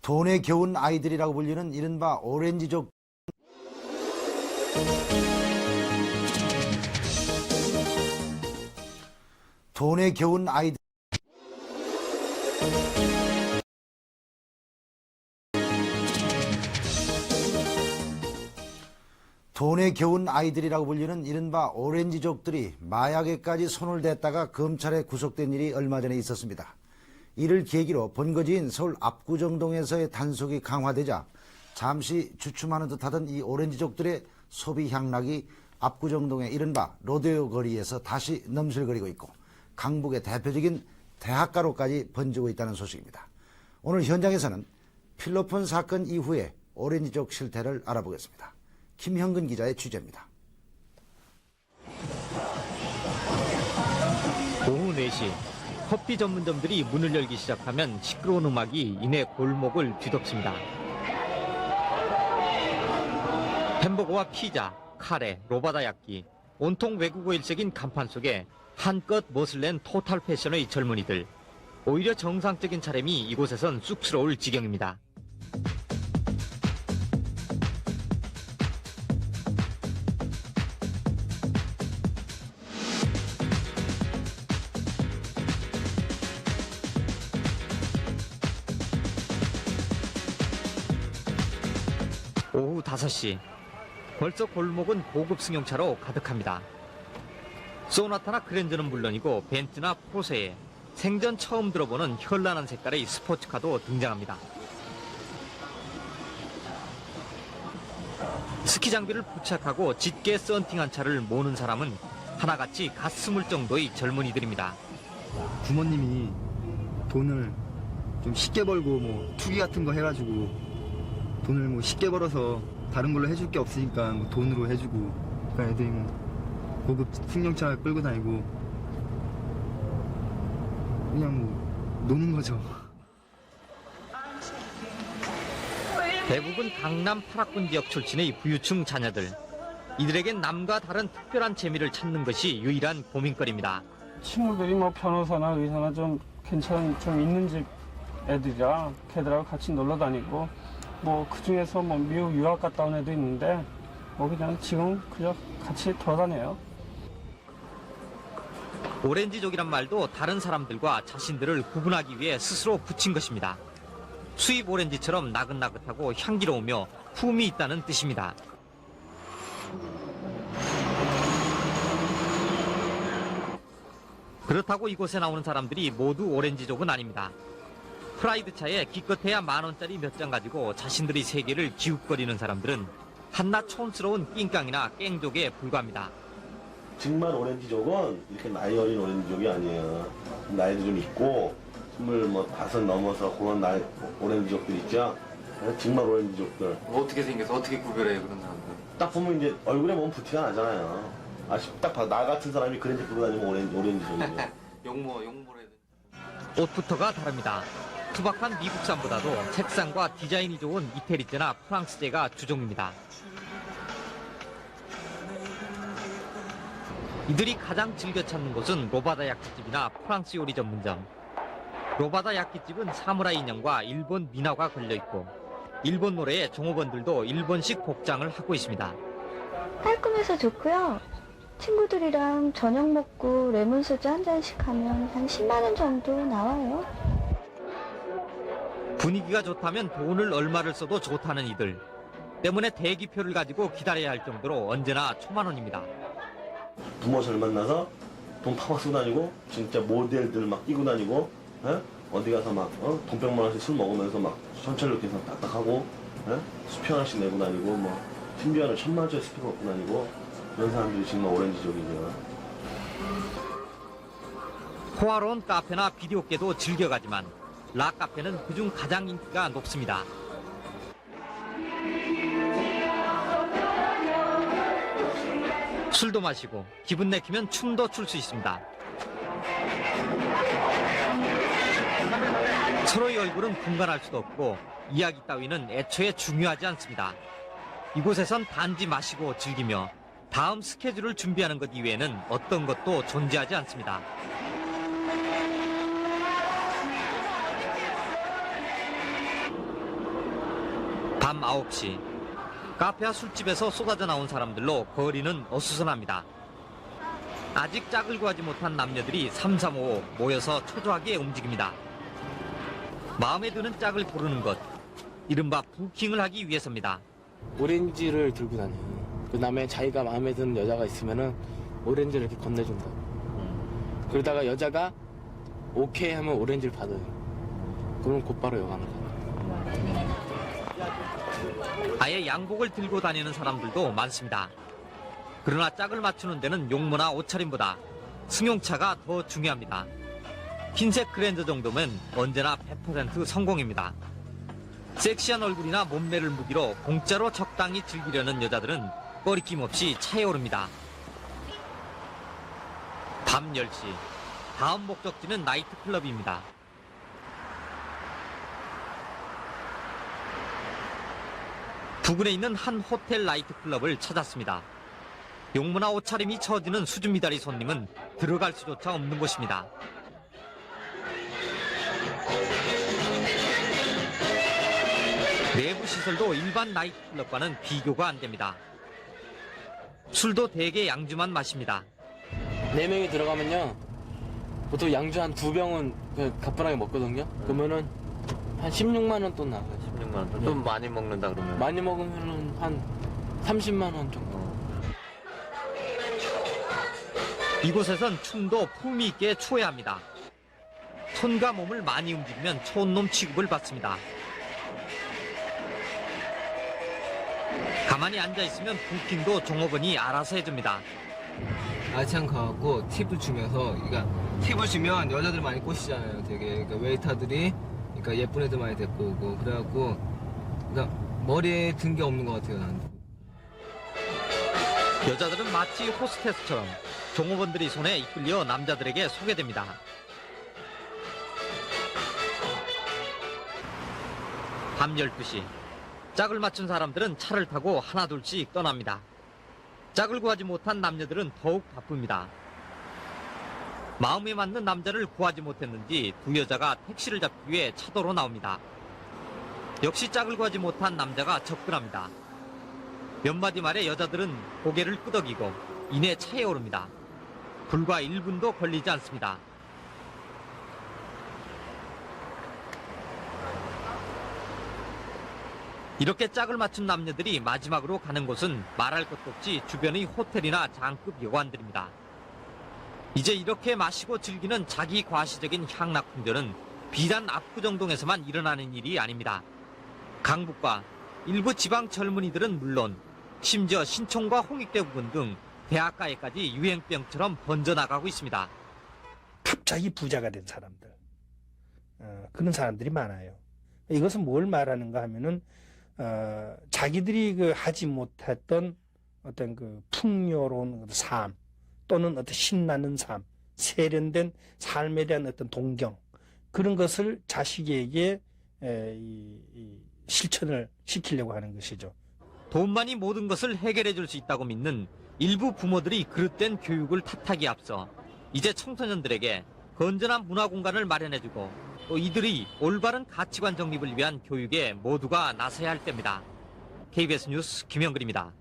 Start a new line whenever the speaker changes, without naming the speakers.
돈에 겨운 아이들이라고 불리는 이른바 오렌지족 돈에 겨운 아이들 돈에 겨운 아이들이라고 불리는 이른바 오렌지족들이 마약에까지 손을 댔다가 검찰에 구속된 일이 얼마 전에 있었습니다. 이를 계기로 본거지인 서울 압구정동에서의 단속이 강화되자 잠시 주춤하는 듯하던 이 오렌지족들의 소비 향락이 압구정동의 이른바 로데오 거리에서 다시 넘실거리고 있고 강북의 대표적인 대학가로까지 번지고 있다는 소식입니다. 오늘 현장에서는 필로폰 사건 이후에 오렌지족 실태를 알아보겠습니다. 김형근 기자의 취재입니다.
오후 4시 커피 전문점들이 문을 열기 시작하면 시끄러운 음악이 이내 골목을 뒤덮습니다. 햄버거와 피자, 카레, 로바다 약기, 온통 외국어 일색인 간판 속에 한껏 멋을 낸 토탈 패션의 젊은이들. 오히려 정상적인 차림이 이곳에선 쑥스러울 지경입니다. 오후 5시. 벌써 골목은 고급 승용차로 가득합니다. 소나타나 그랜저는 물론이고 벤츠나 포르쉐에 생전 처음 들어보는 현란한 색깔의 스포츠카도 등장합니다. 스키 장비를 부착하고 짙게 썬팅한 차를 모는 사람은 하나같이 가슴을 정도의 젊은이들입니다.
부모님이 돈을 좀 쉽게 벌고 뭐 투기 같은 거 해가지고 돈을 뭐 쉽게 벌어서 다른 걸로 해줄 게 없으니까 뭐 돈으로 해주고, 그러니까 애들이 뭐 고급 승용차 끌고 다니고 그냥 뭐 노는 거죠.
대부분 강남 8학군 지역 출신의 부유층 자녀들. 이들에겐 남과 다른 특별한 재미를 찾는 것이 유일한 고민거리입니다.
친구들이 뭐 변호사나 의사나 좀 있는 집 애들이라 걔들하고 같이 놀러 다니고, 뭐 그 중에서 뭐 미국 유학 갔다 온 애도 있는데 뭐 그냥 지금 그냥 같이 돌아다녀요.
오렌지족이란 말도 다른 사람들과 자신들을 구분하기 위해 스스로 붙인 것입니다. 수입 오렌지처럼 나긋나긋하고 향기로우며 품이 있다는 뜻입니다. 그렇다고 이곳에 나오는 사람들이 모두 오렌지족은 아닙니다. 프라이드차에 기껏해야 $10,000짜리 몇 장 가지고 자신들의 세계를 기웃거리는 사람들은 한낱 촌스러운 낑깡이나 깽족에 불과합니다.
정말 오렌지족은 이렇게 나이 어린 오렌지족이 아니에요. 나이도 좀 있고 25 넘어서 그런 나이 오렌지족들 있죠. 정말 오렌지족들.
어떻게 생겨서 어떻게 구별해요, 그런 사람들?
딱 보면 이제 얼굴에 보면 부티가 나잖아요. 딱 봐, 나 같은 사람이 그랜저 끌고 다니면 오렌지족이죠.
용모를 해야 돼.
옷부터가 다릅니다. 투박한 미국산보다도 색상과 디자인이 좋은 이태리제나 프랑스제가 주종입니다. 이들이 가장 즐겨 찾는 곳은 로바다 야끼집이나 프랑스 요리 전문점. 로바다 야끼집은 사무라이 인형과 일본 민화가 걸려있고 일본 노래에 종업원들도 일본식 복장을 하고 있습니다.
깔끔해서 좋고요. 친구들이랑 저녁 먹고 레몬소주 한 잔씩 하면 한 10만 원 정도 나와요.
분위기가 좋다면 돈을 얼마를 써도 좋다는 이들. 때문에 대기표를 가지고 기다려야 할 정도로 언제나 초만원입니다.
부모 잘 만나서 돈 팍팍 쓰고 다니고 진짜 모델들 막 끼고 다니고 어디 가서 막 돈백만 원씩 술 먹으면서 막 천천히 이렇게 해서 딱딱하고 수표 하나씩 내고 다니고 뭐 신비한을 1,000만 원짜리 스피커 갖고 다니고 그런 사람들이 정말 오렌지족이죠.
호화로운 카페나 비디오계도 즐겨가지만 락카페는 그중 가장 인기가 높습니다. 술도 마시고 기분 내키면 춤도 출 수 있습니다. 서로의 얼굴은 분간할 수도 없고 이야기 따위는 애초에 중요하지 않습니다. 이곳에선 단지 마시고 즐기며 다음 스케줄을 준비하는 것 이외에는 어떤 것도 존재하지 않습니다. 밤 9시 카페와 술집에서 쏟아져 나온 사람들로 거리는 어수선합니다. 아직 짝을 구하지 못한 남녀들이 335 모여서 초조하게 움직입니다. 마음에 드는 짝을 고르는 것, 이른바 부킹을 하기 위해서입니다.
오렌지를 들고 다녀요. 그 다음에 자기가 마음에 드는 여자가 있으면은 오렌지를 이렇게 건네준다. 그러다가 여자가 오케이 하면 오렌지를 받아요. 그럼 곧바로 여관을 가요.
아예 양복을 들고 다니는 사람들도 많습니다. 그러나 짝을 맞추는 데는 용모나 옷차림보다 승용차가 더 중요합니다. 흰색 그랜저 정도면 언제나 100% 성공입니다. 섹시한 얼굴이나 몸매를 무기로 공짜로 적당히 즐기려는 여자들은 꺼리낌 없이 차에 오릅니다. 밤 10시, 다음 목적지는 나이트클럽입니다. 부근에 있는 한 호텔 나이트클럽을 찾았습니다. 용모나 옷차림이 처지는 수준 미달이 손님은 들어갈 수조차 없는 곳입니다. 내부 시설도 일반 나이트클럽과는 비교가 안 됩니다. 술도 대개 양주만 마십니다.
4명이 들어가면요. 보통 양주 한 2병은 가뿐하게 먹거든요. 그러면은 한 16만 원 돈 나가요.
16만 원. 좀 많이 먹는다 그러면?
많이 먹으면은 한 30만 원 정도.
이곳에선 춤도 품위 있게 추어야 합니다. 손과 몸을 많이 움직이면 촌놈 취급을 받습니다. 가만히 앉아있으면 부킹도 종업원이 알아서 해줍니다.
아시안 가갖고 팁을 주면서, 그러니까 팁을 주면 여자들 많이 꼬시잖아요. 되게 그러니까 웨이터들이, 그러니까 예쁜 애들 많이 데리고 오고 그래갖고, 그러니까 머리에 든 게 없는 것 같아요. 나한테.
여자들은 마치 호스테스처럼 종업원들이 손에 이끌려 남자들에게 소개됩니다. 밤 12시, 짝을 맞춘 사람들은 차를 타고 하나둘씩 떠납니다. 짝을 구하지 못한 남녀들은 더욱 바쁩니다. 마음에 맞는 남자를 구하지 못했는지 두 여자가 택시를 잡기 위해 차도로 나옵니다. 역시 짝을 구하지 못한 남자가 접근합니다. 몇 마디 말에 여자들은 고개를 끄덕이고 이내 차에 오릅니다. 불과 1분도 걸리지 않습니다. 이렇게 짝을 맞춘 남녀들이 마지막으로 가는 곳은 말할 것도 없이 주변의 호텔이나 장급 여관들입니다. 이제 이렇게 마시고 즐기는 자기 과시적인 향락풍전은 비단 압구정동에서만 일어나는 일이 아닙니다. 강북과 일부 지방 젊은이들은 물론 심지어 신촌과 홍익대 부근 등 대학가에까지 유행병처럼 번져나가고 있습니다.
갑자기 부자가 된 사람들, 그런 사람들이 많아요. 이것은 뭘 말하는가 하면은 자기들이 하지 못했던 어떤 풍요로운 삶 또는 어떤 신나는 삶, 세련된 삶에 대한 어떤 동경, 그런 것을 자식에게 실천을 시키려고 하는 것이죠.
돈만이 모든 것을 해결해 줄 수 있다고 믿는 일부 부모들이 그릇된 교육을 탓하기에 앞서 이제 청소년들에게 건전한 문화 공간을 마련해주고 또 이들이 올바른 가치관 정립을 위한 교육에 모두가 나서야 할 때입니다. KBS 뉴스 김영근입니다.